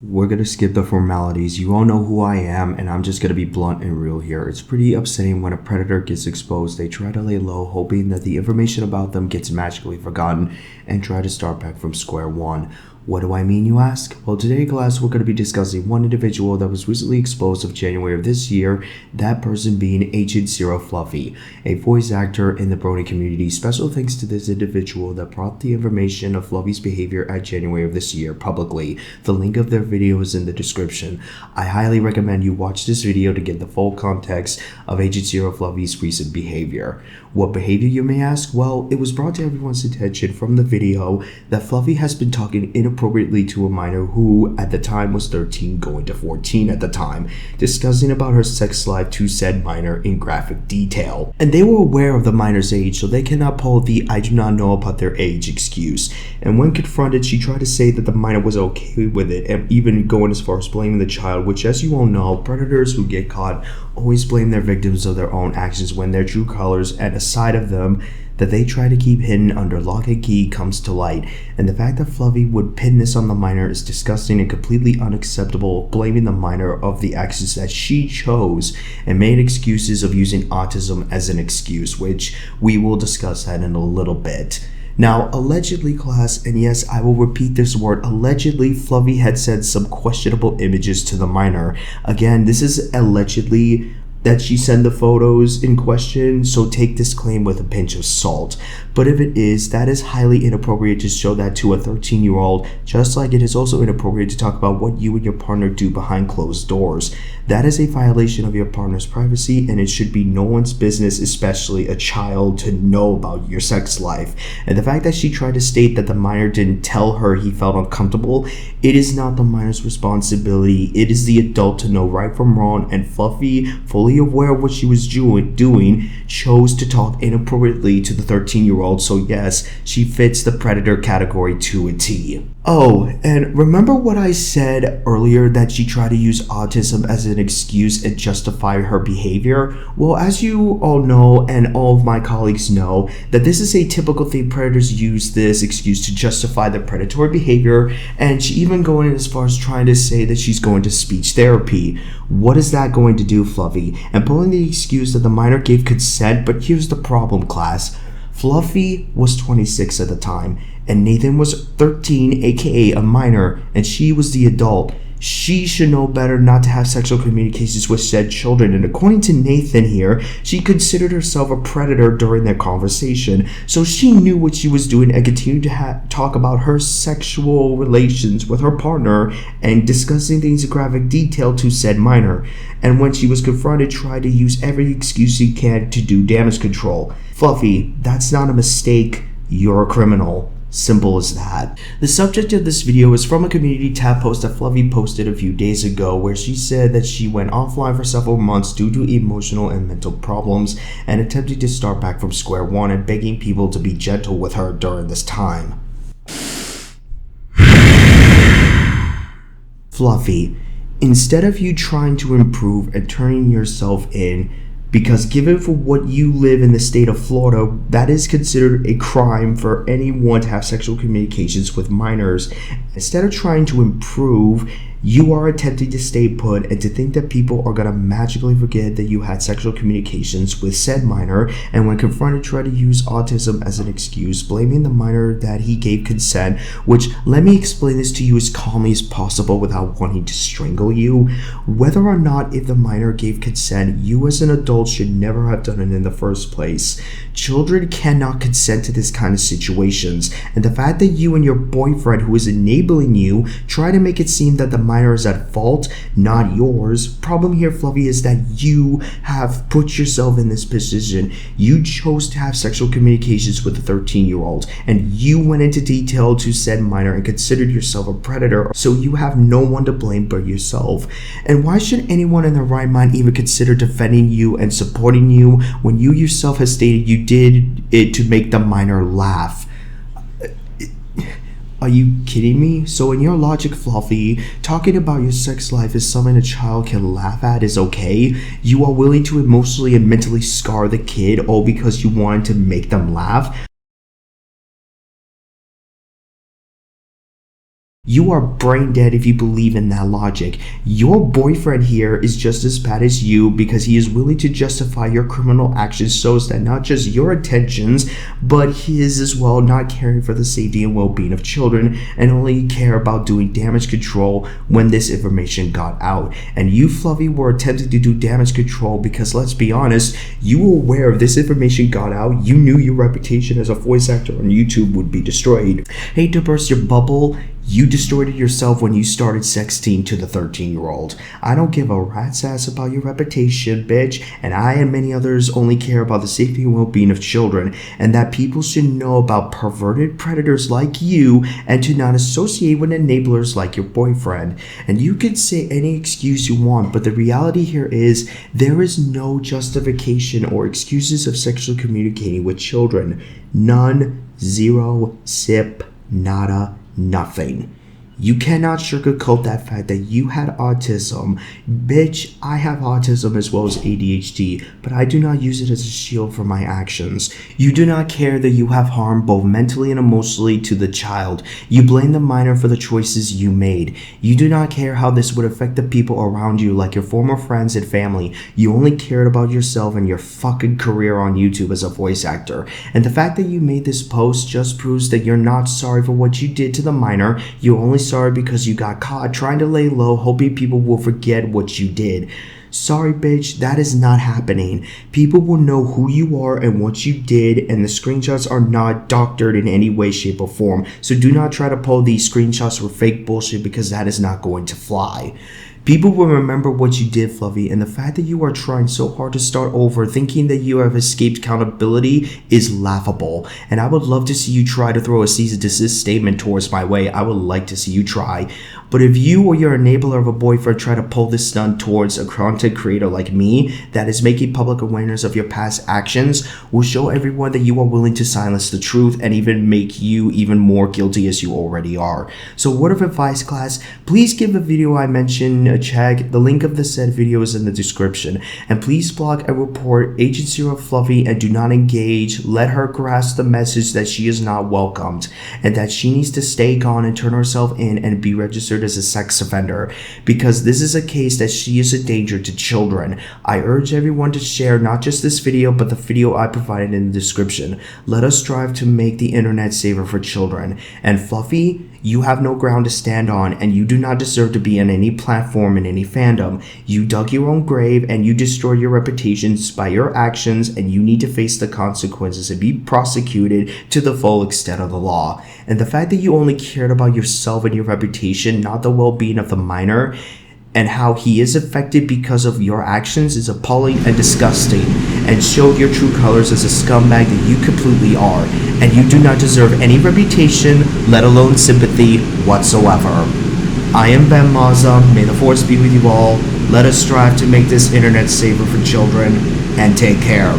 We're gonna skip the formalities. You all know who I am, and I'm just gonna be blunt and real here. It's pretty upsetting when a predator gets exposed. They try to lay low, hoping that the information about them gets magically forgotten and try to start back from square one. What do I mean, you ask? Well, today in class, we're going to be discussing one individual that was recently exposed of January of this year, that person being AgentPed0Fluffy, a voice actor in the Brony community. Special thanks to this individual that brought the information of Fluffy's behavior at January of this year publicly. The link of their video is in the description. I highly recommend you watch this video to get the full context of AgentPed0Fluffy's recent behavior. What behavior, you may ask? Well, it was brought to everyone's attention from the video that Fluffy has been talking inappropriately to a minor who at the time was 13 going to 14 at the time, discussing about her sex life to said minor in graphic detail. And they were aware of the minor's age, so they cannot pull the "I do not know about their age" excuse. And when confronted, she tried to say that the minor was okay with it, and even going as far as blaming the child, which, as you all know, predators who get caught always blame their victims of their own actions when their true colors and a side of them that they try to keep hidden under lock and key comes to light. And the fact that Fluffy would pin this on the minor is disgusting and completely unacceptable, blaming the minor of the actions that she chose and made excuses of using autism as an excuse, which we will discuss that in a little bit. Now, allegedly, class, and yes, I will repeat this word, allegedly, Fluffy had sent some questionable images to the minor. Again, this is allegedly that she sent the photos in question, so take this claim with a pinch of salt. But if it is, that is highly inappropriate to show that to a 13-year-old, just like it is also inappropriate to talk about what you and your partner do behind closed doors. That is a violation of your partner's privacy, and it should be no one's business, especially a child, to know about your sex life. And the fact that she tried to state that the minor didn't tell her he felt uncomfortable, it is not the minor's responsibility. It is the adult to know right from wrong, and Fluffy, fully aware of what she was doing, chose to talk inappropriately to the 13-year-old, so yes, she fits the predator category to a T. Oh, and remember what I said earlier, that she tried to use autism as an excuse and justify her behavior? Well, as you all know, and all of my colleagues know, that this is a typical thing. Predators use this excuse to justify their predatory behavior, and she even going as far as trying to say that she's going to speech therapy. What is that going to do, Fluffy? And pulling the excuse that the minor gave consent, but here's the problem, class. Fluffy was 26 at the time, and Nathan was 13, aka a minor, and she was the adult. She should know better not to have sexual communications with said children, and according to Nathan here, she considered herself a predator during their conversation, so she knew what she was doing and continued to talk about her sexual relations with her partner and discussing things in graphic detail to said minor, and when she was confronted, tried to use every excuse she can to do damage control. Fluffy, that's not a mistake, you're a criminal. Simple as that. The subject of this video is from a community tab post that Fluffy posted a few days ago, where she said that she went offline for several months due to emotional and mental problems and attempted to start back from square one and begging people to be gentle with her during this time. Fluffy, instead of you trying to improve and turning yourself in, because given for what you live in the state of Florida, that is considered a crime for anyone to have sexual communications with minors. Instead of trying to improve, you are attempting to stay put and to think that people are going to magically forget that you had sexual communications with said minor, and when confronted, try to use autism as an excuse, blaming the minor that he gave consent, which, let me explain this to you as calmly as possible without wanting to strangle you. Whether or not if the minor gave consent, you as an adult should never have done it in the first place. Children cannot consent to this kind of situations, and the fact that you and your boyfriend, who is enabling you, try to make it seem that the minor is at fault, not yours. Problem here, Fluffy, is that you have put yourself in this position. You chose to have sexual communications with a 13-year-old, and you went into detail to said minor and considered yourself a predator, so you have no one to blame but yourself. And why should anyone in their right mind even consider defending you and supporting you when you yourself have stated you did it to make the minor laugh? Are you kidding me? So in your logic, Fluffy, talking about your sex life is something a child can laugh at is okay? You are willing to emotionally and mentally scar the kid all because you wanted to make them laugh? You are brain dead if you believe in that logic. Your boyfriend here is just as bad as you because he is willing to justify your criminal actions so that not just your intentions, but his as well, not caring for the safety and well-being of children and only care about doing damage control when this information got out. And you, Fluffy, were attempting to do damage control because, let's be honest, you were aware if this information got out, you knew your reputation as a voice actor on YouTube would be destroyed. Hate to burst your bubble, you destroyed it yourself when you started sexting to the 13-year-old. I don't give a rat's ass about your reputation, bitch, and I and many others only care about the safety and well-being of children, and that people should know about perverted predators like you and to not associate with enablers like your boyfriend. And you can say any excuse you want, but the reality here is there is no justification or excuses of sexually communicating with children. None, zero, sip, nada, nothing. You cannot sugarcoat that fact that you had autism. Bitch, I have autism as well as ADHD, but I do not use it as a shield for my actions. You do not care that you have harm both mentally and emotionally to the child. You blame the minor for the choices you made. You do not care how this would affect the people around you like your former friends and family. You only cared about yourself and your fucking career on YouTube as a voice actor. And the fact that you made this post just proves that you're not sorry for what you did to the minor. You're only sorry because you got caught trying to lay low, hoping people will forget what you did. Sorry, bitch, that is not happening. People will know who you are and what you did, and the screenshots are not doctored in any way, shape, or form. So do not try to pull these screenshots for fake bullshit because that is not going to fly. People will remember what you did, Fluffy, and the fact that you are trying so hard to start over thinking that you have escaped accountability is laughable. And I would love to see you try to throw a cease and desist statement towards my way. I would like to see you try. But if you or your enabler of a boyfriend try to pull this stunt towards a content creator like me that is making public awareness of your past actions, will show everyone that you are willing to silence the truth and even make you even more guilty as you already are. So word of advice, class, please give the video I mentioned a check. The link of the said video is in the description. And please block and report AgentPed0Fluffy and do not engage. Let her grasp the message that she is not welcomed and that she needs to stay gone and turn herself in and be registered as a sex offender, because this is a case that she is a danger to children. I urge everyone to share not just this video but the video I provided in the description. Let us strive to make the internet safer for children. And Fluffy, you have no ground to stand on, and you do not deserve to be on any platform in any fandom. You dug your own grave and you destroyed your reputations by your actions, and you need to face the consequences and be prosecuted to the full extent of the law. And the fact that you only cared about yourself and your reputation, not the well-being of the minor, and how he is affected because of your actions is appalling and disgusting, and showed your true colors as a scumbag that you completely are, and you do not deserve any reputation, let alone sympathy whatsoever. I am Ben Maza, may the force be with you all. Let us strive to make this internet safer for children, and take care.